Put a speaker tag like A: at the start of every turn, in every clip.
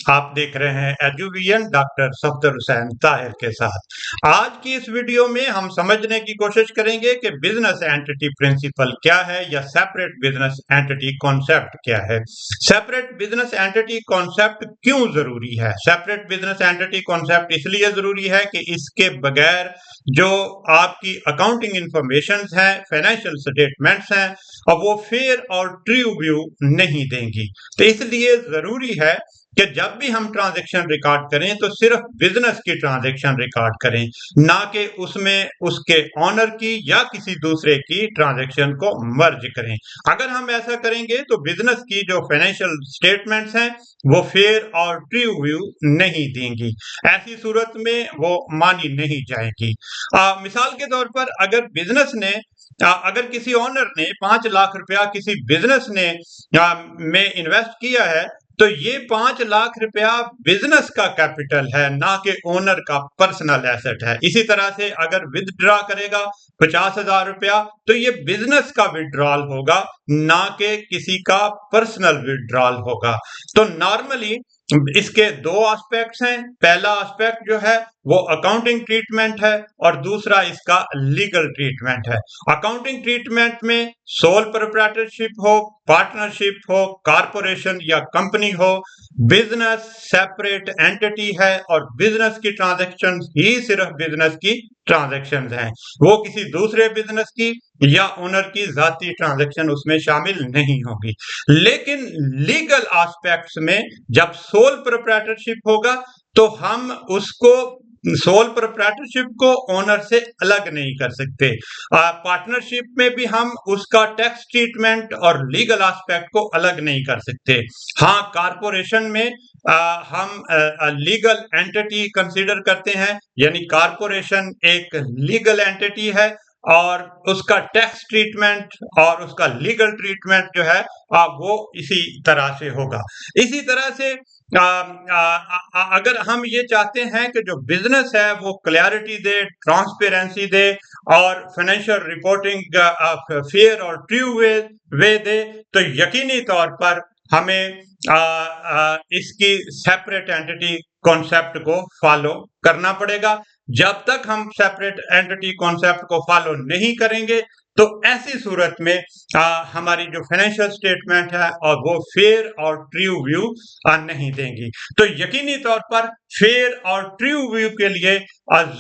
A: आप देख रहे हैं एजुवियन डॉक्टर सफदर हुसैन ताहिर के साथ। आज की इस वीडियो में हम समझने की कोशिश करेंगे कि बिजनेस एंटिटी प्रिंसिपल क्या है या सेपरेट बिजनेस एंटिटी कॉन्सेप्ट क्या है। सेपरेट बिजनेस एंटिटी कॉन्सेप्ट क्यों जरूरी है? सेपरेट बिजनेस एंटिटी कॉन्सेप्ट इसलिए जरूरी है कि इसके बगैर जो आपकी अकाउंटिंग इंफॉर्मेशन है, फाइनेंशियल स्टेटमेंट्स हैं, अब वो फेयर और ट्रू व्यू नहीं देंगी। तो इसलिए जरूरी है कि जब भी हम ट्रांजैक्शन रिकॉर्ड करें तो सिर्फ बिजनेस की ट्रांजैक्शन रिकॉर्ड करें, ना कि उसमें उसके ऑनर की या किसी दूसरे की ट्रांजैक्शन को मर्ज करें। अगर हम ऐसा करेंगे तो बिजनेस की जो फाइनेंशियल स्टेटमेंट्स हैं वो फेयर और ट्रू व्यू नहीं देंगी। ऐसी सूरत में वो मानी नहीं जाएगी। मिसाल के तौर पर अगर किसी ऑनर ने 5 लाख रुपया किसी बिजनेस ने में इन्वेस्ट किया है, तो ये 5 लाख रुपया बिजनेस का कैपिटल है, ना कि ओनर का पर्सनल एसेट है। इसी तरह से अगर विदड्रॉ करेगा 50,000 रुपया, तो ये बिजनेस का विड्रॉल होगा, ना कि किसी का पर्सनल विड्रॉल होगा। तो नॉर्मली इसके दो एस्पेक्ट्स हैं। पहला एस्पेक्ट जो है वो अकाउंटिंग ट्रीटमेंट है और दूसरा इसका लीगल ट्रीटमेंट है। अकाउंटिंग ट्रीटमेंट में सोल प्रोप्राइटरशिप हो, पार्टनरशिप हो, कारपोरेशन या कंपनी हो, बिजनेस सेपरेट एंटिटी है और बिजनेस की ट्रांजैक्शन ही सिर्फ बिजनेस की ट्रांजैक्शंस हैं। वो किसी दूसरे बिजनेस की या ओनर की जाती ट्रांजैक्शन उसमें शामिल नहीं होगी। लेकिन लीगल एस्पेक्ट्स में जब सोल प्रोप्राइटरशिप होगा तो हम उसको सोल प्रोप्राइटरशिप को ओनर से अलग नहीं कर सकते। पार्टनरशिप में भी हम उसका टैक्स ट्रीटमेंट और लीगल एस्पेक्ट को अलग नहीं कर सकते। हाँ, कारपोरेशन में हम लीगल एंटिटी कंसीडर करते हैं, यानी कारपोरेशन एक लीगल एंटिटी है और उसका टैक्स ट्रीटमेंट और उसका लीगल ट्रीटमेंट जो है वो इसी तरह से होगा। इसी तरह से अगर हम ये चाहते हैं कि जो बिजनेस है वो क्लैरिटी दे, ट्रांसपेरेंसी दे और फाइनेंशियल रिपोर्टिंग फेयर और ट्रू वे दे, तो यकीनी तौर पर हमें इसकी सेपरेट एंटिटी कॉन्सेप्ट को फॉलो करना पड़ेगा। जब तक हम सेपरेट एंटिटी कॉन्सेप्ट को फॉलो नहीं करेंगे तो ऐसी सूरत में हमारी जो फाइनेंशियल स्टेटमेंट है और वो फेयर और ट्रू व्यू नहीं देंगी। तो यकीनी तौर पर फेयर और ट्रू व्यू के लिए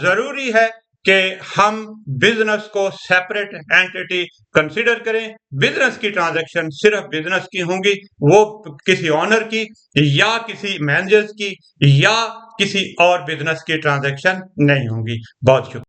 A: जरूरी है कि हम बिजनेस को सेपरेट एंटिटी कंसीडर करें। बिजनेस की ट्रांजैक्शन सिर्फ बिजनेस की होंगी, वो किसी ऑनर की या किसी मैनेजर्स की या किसी और बिजनेस की ट्रांजैक्शन नहीं होंगी। बहुत शुक्रिया।